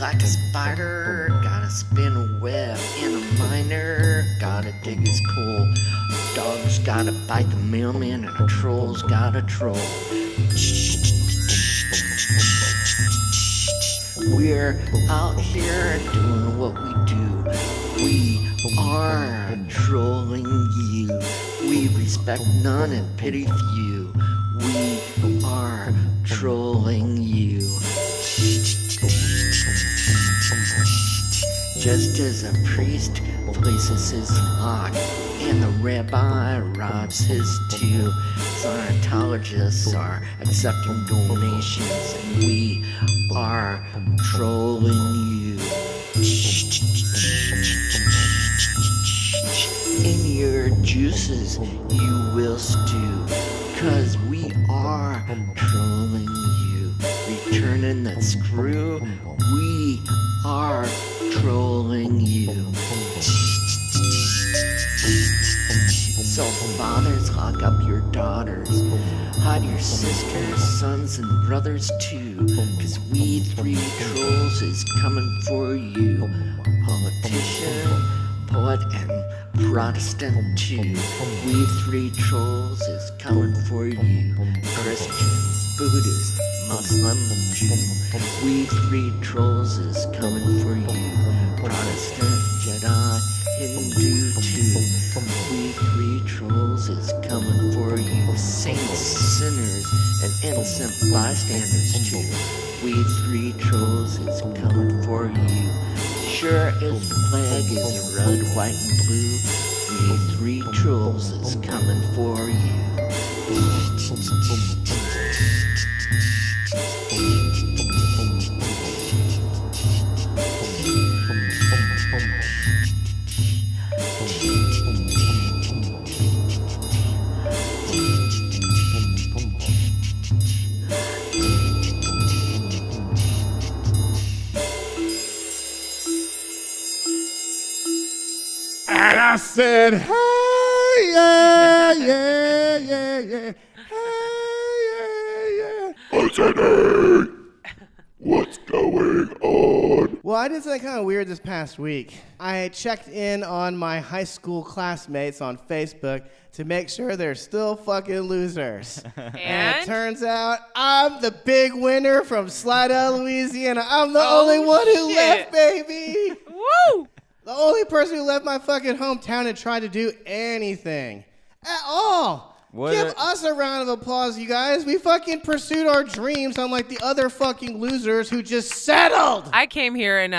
Like a spider, gotta spin a web in a miner, gotta dig his coal. Dog's gotta bite the mailman and a troll's gotta troll. We're out here doing what we do. We are trolling you. We respect none and pity few. We are trolling you. Just as a priest places his lock and the rabbi robs his too, Scientologists are accepting donations and we are trolling you. In your juices you will stew, 'cause we are trolling you. Returning that screw, we are trolling you. So fathers, lock up your daughters, hide your sisters, sons and brothers too, 'cause we three trolls is coming for you. Politician, poet and Protestant too. We three trolls is coming for you. Christian, Buddhist, Muslim, Jew. We three trolls is coming for you. Protestant, Jedi, Hindu too. We three trolls is coming for you. Saints, sinners, and innocent bystanders too. We three trolls is coming for you. Sure as the flag is red, white, and blue, we three trolls is coming for you. And I said, hey, yeah, yeah, yeah, yeah. Hey, yeah, yeah. I said, hey, what's going on? Well, I did something kind of weird this past week. I checked in on my high school classmates on Facebook to make sure they're still fucking losers. And it turns out I'm the big winner from Slidell, Louisiana. I'm the only one who left, baby. Woo! The only person who left my fucking hometown and tried to do anything at all. Give us a round of applause, you guys. We fucking pursued our dreams, unlike the other fucking losers who just settled. I came here and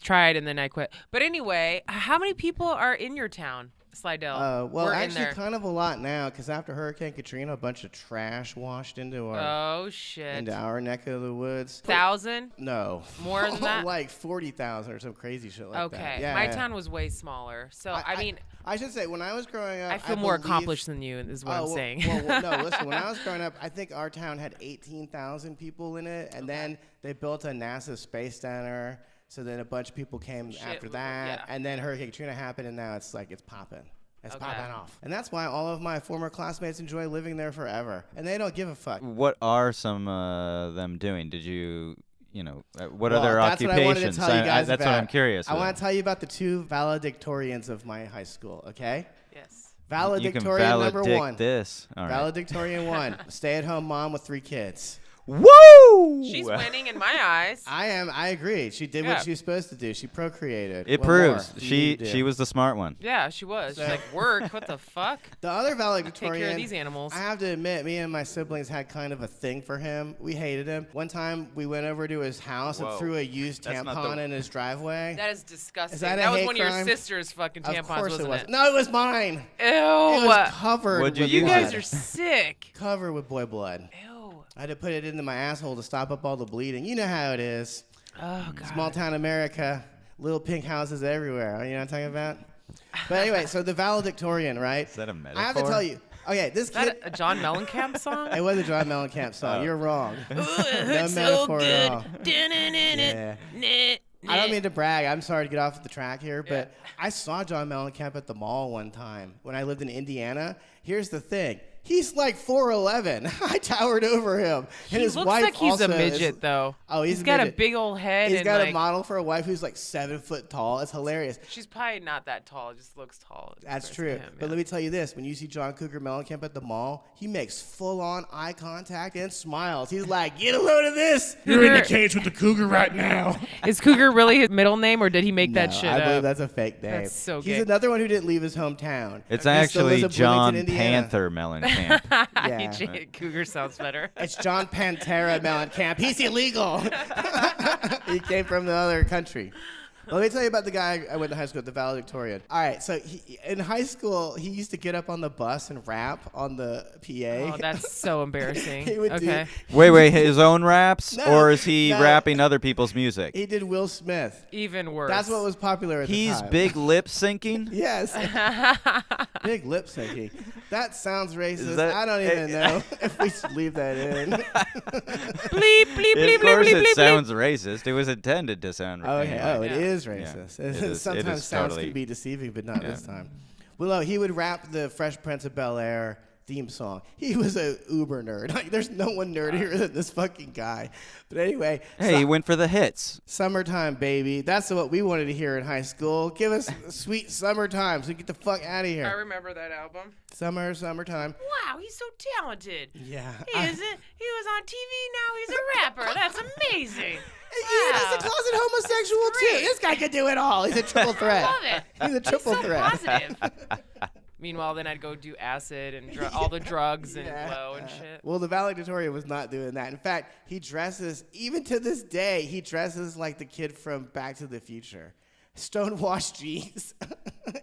tried and then I quit. But anyway, how many people are in your town, Slidell? Well, actually, kind of a lot now, because after Hurricane Katrina, a bunch of trash washed into our neck of the woods. 1,000? No. More than that? Like 40,000 or some crazy shit like that. Okay. My town was way smaller. So, I mean... I should say, when I was growing up... I feel more accomplished than you, is what I'm saying. Well, no, listen, when I was growing up, I think our town had 18,000 people in it, and then they built a NASA Space Center, so then a bunch of people came after that, and then Hurricane Katrina happened, and now it's like, it's popping. It's popping off. And that's why all of my former classmates enjoy living there forever, and they don't give a fuck. What are some of them doing? Did you... what other occupations? That's what I'm curious about. I want to tell you about the two valedictorians of my high school, okay? Yes. Valedictorian number one. This. All right. Valedictorian one. Stay-at-home mom with 3 kids. Woo! She's winning in my eyes. I agree. She did what she was supposed to do. She procreated. It proves she was the smart one. Yeah, she was. She's like, work. What the fuck? The other valedictorian. Take care of these animals. I have to admit, me and my siblings had kind of a thing for him. We hated him. One time, we went over to his house and threw a used tampon in his driveway. That is disgusting. Is that was hate one crime? of your sister's fucking tampons, of course wasn't it was. it? No, it was mine. Ew. It was covered. What'd you with use? You blood. guys are sick. Covered with boy blood. Ew. I had to put it into my asshole to stop up all the bleeding. You know how it is. Oh, God. Small town America, little pink houses everywhere. You know what I'm talking about? But anyway, so the valedictorian, right? Is that a metaphor? I have to tell you. Okay, this Is that kid. a John Mellencamp song? It was a John Mellencamp song. You're wrong. Ooh, No so metaphor good. at all. Yeah. I don't mean to brag. I'm sorry to get off the track here, but I saw John Mellencamp at the mall one time when I lived in Indiana. Here's the thing. He's like 4'11". I towered over him. And his looks wife like he's a also midget, though. Oh, he's got a big old head. He's and got like, a model for a wife who's like 7 foot tall. It's hilarious. She's probably not that tall. Just looks tall. That's true. But let me tell you this. When you see John Cougar Mellencamp at the mall, he makes full-on eye contact and smiles. He's like, get a load of this. You're in the cage with the cougar right now. Is Cougar really his middle name, or did he make that shit I believe up? that's a fake name. That's so He's gay. another one who didn't leave his hometown. It's He still lives actually in John Bloomington, Indiana. Panther Mellencamp. Yeah. Cougar sounds better. It's John Pantera Mellencamp. He's illegal. He came from the other country. Let me tell you about the guy I went to high school with, the valedictorian. All right, so in high school, he used to get up on the bus and rap on the PA. Oh, that's so embarrassing. He would do- Wait, his own raps? No, or is he no. rapping other people's music? He did Will Smith. Even worse. That's what was popular at the He's time. big lip syncing? Yes. Big lip syncing. That sounds racist. that- I don't even know if we should leave that in. bleep, bleep, bleep, Of course bleep, it bleep, sounds racist. It was intended to sound racist. Okay. Oh, it is racist. It is- Sometimes it is sounds totally- can be deceiving, but not this time. Well, no, he would rap the Fresh Prince of Bel-Air theme song. He was a uber nerd. Like, there's no one nerdier than this fucking guy. But anyway. Hey, he went for the hits. Summertime, baby. That's what we wanted to hear in high school. Give us sweet summertime so we get the fuck out of I here. remember that album. Summertime. Wow, he's so talented. Yeah. He was on TV, now he's a rapper. That's amazing. He's a closet homosexual too. This guy could do it all. He's a triple threat. I love it. He's a triple so threat. positive. Meanwhile, then I'd go do acid and all the drugs and blow and shit. Well, the valedictorian was not doing that. In fact, he dresses, even to this day, he dresses like the kid from Back to the Future. Stonewashed jeans.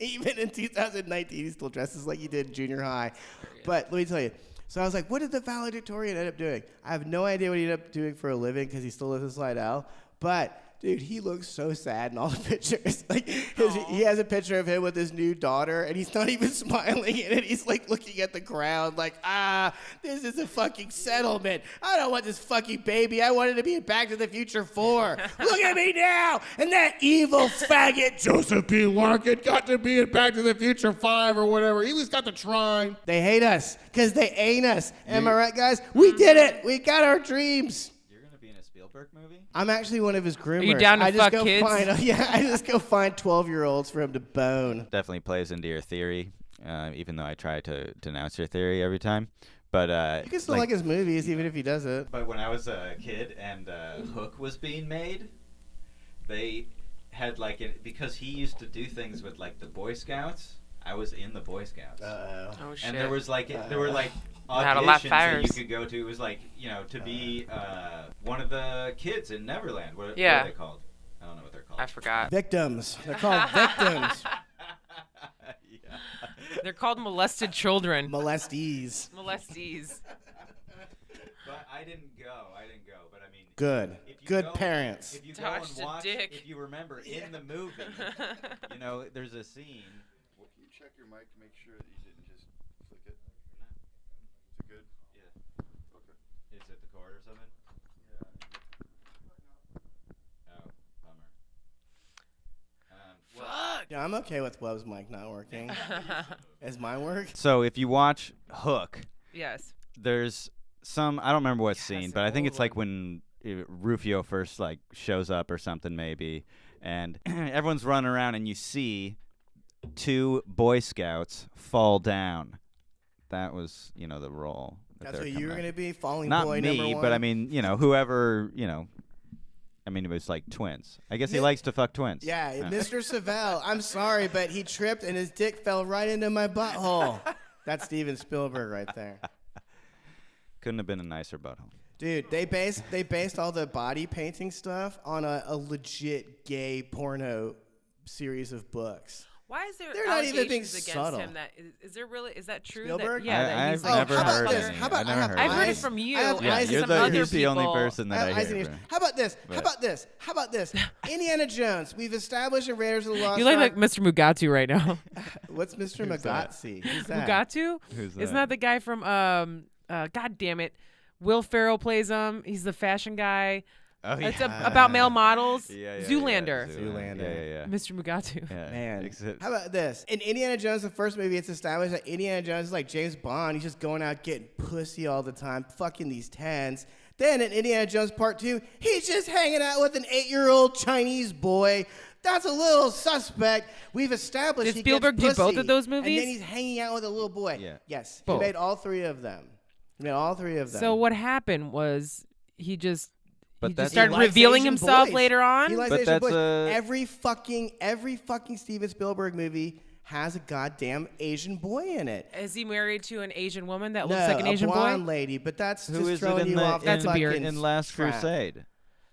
Even in 2019, he still dresses like he did in junior high. But let me tell you. So I was like, what did the valedictorian end up doing? I have no idea what he ended up doing for a living because he still lives in Slidell. But dude, he looks so sad in all the pictures. Like, he has a picture of him with his new daughter, and he's not even smiling in it. He's like looking at the ground, like, this is a fucking settlement. I don't want this fucking baby. I wanted to be in Back to the Future 4. Look at me now, and that evil faggot Joseph P. Larkin got to be in Back to the Future 5 or whatever. He was got to try. They hate us because they ain't us. Am I right, guys? We did it. We got our dreams. Spielberg movie? I'm actually one of his groomers. Are you down to I just fuck go kids? I just go find 12-year-olds for him to bone. Definitely plays into your theory, even though I try to denounce your theory every time. But you can still like his movies, even if he does it. But when I was a kid and Hook was being made, they had because he used to do things with the Boy Scouts. I was in the Boy Scouts. Oh shit. And there was there were Had a lot of auditions that fires. you could go to. It was to be one of the kids in Neverland. What are they called? I don't know what they're called. I forgot. Victims. They're called victims. Yeah. They're called molested children. Molestees. Molestees. But I didn't go. But I mean, Good. if you Good go- parents. If you go Touched and a watch, dick. if you remember in the movie, there's a scene. Can you check your mic to make sure that you didn't just flick it? Is it good? Yeah. Okay. Is it the cord or something? Oh, bummer. Fuck. Yeah, I'm okay with Webb's mic not working. Does mine work? So if you watch Hook, Yes. there's some, I don't remember what scene, it's but an I think old it's when Rufio first shows up or something maybe, and everyone's running around and you see 2 Boy Scouts fall down. That was the role. That's what you were going to be? Falling Not boy me, number 1? but I mean, whoever, I mean, it was twins. I guess he likes to fuck twins. Yeah, Mr. Savell, I'm sorry, but he tripped and his dick fell right into my butthole. That's Steven Spielberg right there. Couldn't have been a nicer butthole. Dude, they based all the body painting stuff on a legit gay porno series of books. Why is there They're not even being allegations against subtle. him? Is there really? Is that true? Spielberg? That I've he's never how about heard this? any. How about I've never I have heard I've heard it eyes- from you. I have Yeah, eyes you're and the, some other you're the only people. person that I eyes and hear ears. from. How about this? But- How about this? How about this? Indiana Jones. We've established in Raiders of the Lost You look Ark. like Mr. Mugatu right now. What's Mr. Who's that? Mugatu? Who's that? Mugatu? Who's Isn't that? that the guy from God damn it? Will Ferrell plays him. He's the fashion guy. Oh, yeah. It's about male models. Yeah, Zoolander. Zoolander. Yeah. Mr. Mugatu. Yeah. Man, Except- how about this? In Indiana Jones, the first movie, it's established that Indiana Jones is like James Bond. He's just going out getting pussy all the time, fucking these 10s. Then in Indiana Jones Part 2, he's just hanging out with an 8-year-old Chinese boy. That's a little suspect. We've established Did he Spielberg gets do both pussy, of those and movies? then he's hanging out with a little boy. Yeah. Yes, Both. he made all 3 of them. He made all 3 of them. So what happened was he just But started He likes revealing Asian himself boys. later on. He likes But Asian that's boys. a- Every fucking Steven Spielberg movie has a goddamn Asian boy in it. Is he married to an Asian woman that No, looks like an Asian a blonde boy? lady, but that's Who just is it throwing in you off. That's a beard. in Last trap. Crusade?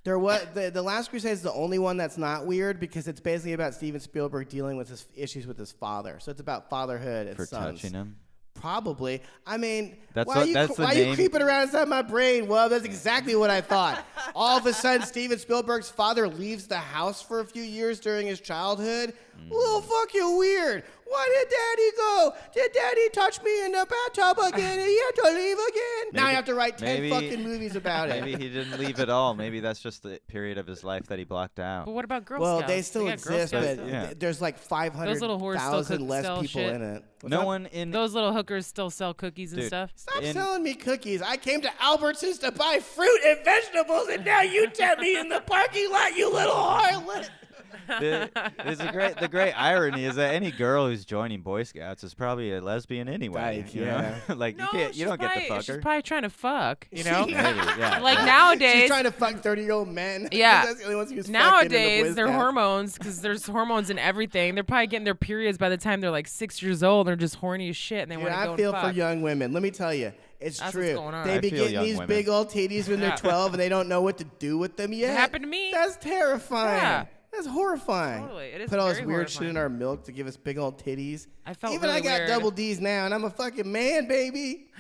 There was the Last Crusade is the only one that's not weird because it's basically about Steven Spielberg dealing with his issues with his father. So it's about fatherhood and For sons. touching him? Probably. I mean, That's why, what- are you, that's the why are you name. creeping around inside my brain? Well, that's exactly what I thought. All of a sudden, Steven Spielberg's father leaves the house for a few years during his childhood. Little fucking weird. Why did Daddy go? Did Daddy touch me in the bathtub again? And he had to leave again? Now I have to write 10 maybe- fucking movies about it. Maybe he didn't leave at all. Maybe that's just the period of his life that he blocked out. But what about Girl Well, Scouts? they still got Girl exist, Scouts but still. Yeah. there's like Those little whores still 500,000 cook- less sell people shit. in it. What's No that? one in Those little hookers still sell cookies and Dude. stuff. Stop in- selling me cookies. I came to Albertsons to buy fruit and vegetables, and now you tempt me in the parking lot, you little harlot. the great irony is that any girl who's joining Boy Scouts is probably a lesbian anyway. Right, you yeah. know? Like No, you she's don't get to probably- fuck She's her. probably trying to fuck, you know? Maybe, yeah. Like yeah. nowadays, She's trying to fuck 30-year-old men. Yeah. That's the only ones who's fucking in the nowadays Boy their Scouts. hormones, because there's hormones in everything. They're probably getting their periods by the time they're like 6 years old. They're just horny as shit, and they Dude, want to go I feel and for fuck. young women. Let me tell you, it's That's true. what's going on. They I be feel getting young these women. big old titties when they're Yeah. 12 and they don't know what to do with them yet. happened to me. That's terrifying. Yeah. That's horrifying. Totally. It is Put all this very weird shit horrifying. in our milk to give us big old titties. I felt Even really I got weird. double D's now, and I'm a fucking man, baby.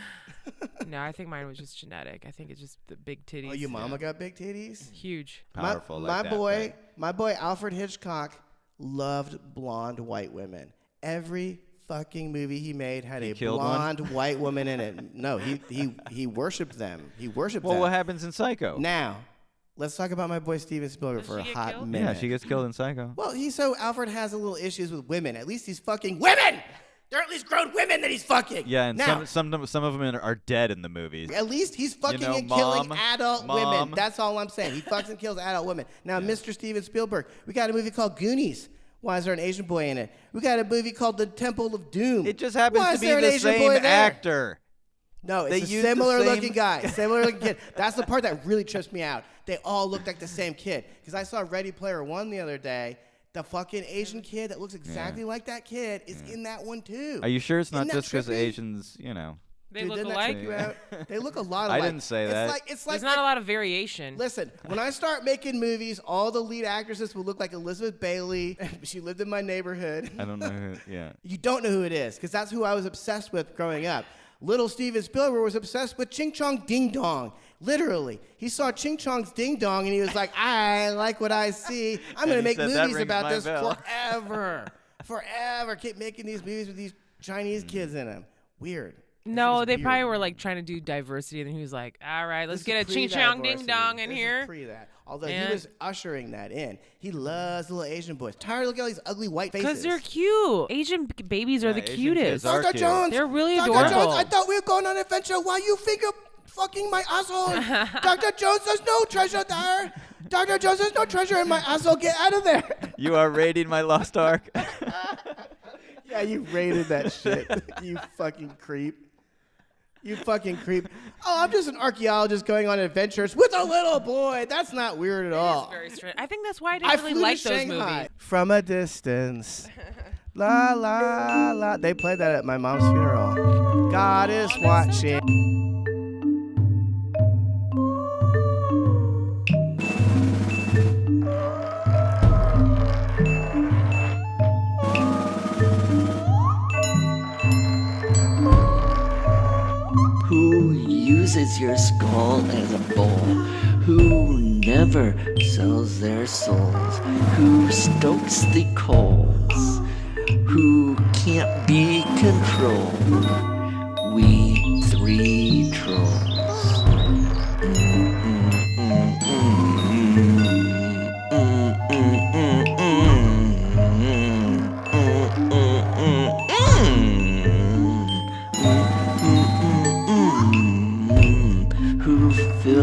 No, I think mine was just genetic. I think it's just the big titties. Oh, your mama got big titties? Huge. Powerful my like that, boy, my boy Alfred Hitchcock loved blonde white women. Every fucking movie he made had a killed one? blonde white woman in it. No, he worshipped them. He worshipped Well, them. what happens in Psycho? Now, let's talk about my boy Steven Spielberg Does for a she get hot killed? minute. Yeah, she gets killed in Psycho. Well, Alfred has a little issues with women. At least he's fucking women. They're at least grown women that he's fucking. Yeah, and now, some of them are dead in the movies. at least he's fucking know, and killing Mom, adult Mom. women. That's all I'm saying. He fucks and kills adult women. Now, Mr. Steven Spielberg, we got a movie called Goonies. Why is there an Asian boy in it? We got a movie called The Temple of Doom. It just happens Why to is be there an the Asian same boy there? actor. No, They it's a used the similar looking same- guy. Similar looking kid. That's the part that really trips me out. They all look like the same kid. Because I saw Ready Player One the other day. The fucking Asian kid that looks exactly like that kid is in that one too. Are you sure it's not Isn't that just because trippy? Asians, They Dude, look didn't that alike. trip you out? They look a lot I alike. didn't say it's that. It's like There's not a lot of variation. Listen, when I start making movies, all the lead actresses will look like Elizabeth Bailey. She lived in my neighborhood. I don't know who, yeah. You don't know who it is, because that's who I was obsessed with growing up. Little Steven Spielberg was obsessed with Ching Chong Ding Dong. Literally. He saw Ching Chong's Ding Dong, and he was like, I like what I see. I'm going to he make said, "That movies rings about my this bell." forever. Forever. Keep making these movies with these Chinese kids in them. Weird. No, they weird. probably were like trying to do diversity, and he was like, "All right, let's This get a is ching chong pre-diversity. ding dong in This is here." pre that. Although And- he was ushering that in. He loves little Asian boys. Tired of looking at all these ugly white faces. Because they're cute. Asian babies are the Asian cutest. kids are Dr. cute. Jones. They're really Dr. adorable. Jones, I thought we were going on an adventure. Why you finger fucking my asshole? Dr. Jones, there's no treasure there. Dr. Jones, there's no treasure in my asshole. Get out of there. You are raiding my lost ark. Yeah, you raided that shit. You fucking creep. You fucking creep. Oh, I'm just an archaeologist going on adventures with a little boy. That's not weird at all. It's very strange. I think that's why I I didn't really flew like to those Shanghai movies. from a distance. La la la. They played that at my mom's funeral. God is watching. Who uses your skull as a bowl? Who never sells their souls? Who stokes the coals? Who can't be controlled? We three trolls.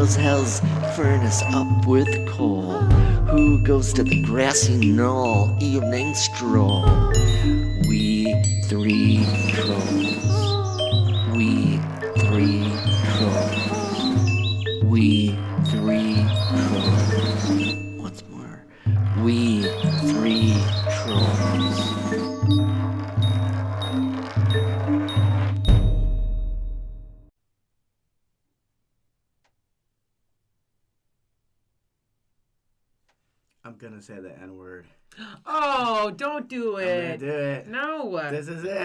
fills hell's furnace up with coal? Who goes to the grassy knoll evening stroll? We three trolls. We three trolls. We three trolls. Once more. We three trolls. I'm gonna say the N-word. Oh, don't do I'm gonna it. do it. No. This is it.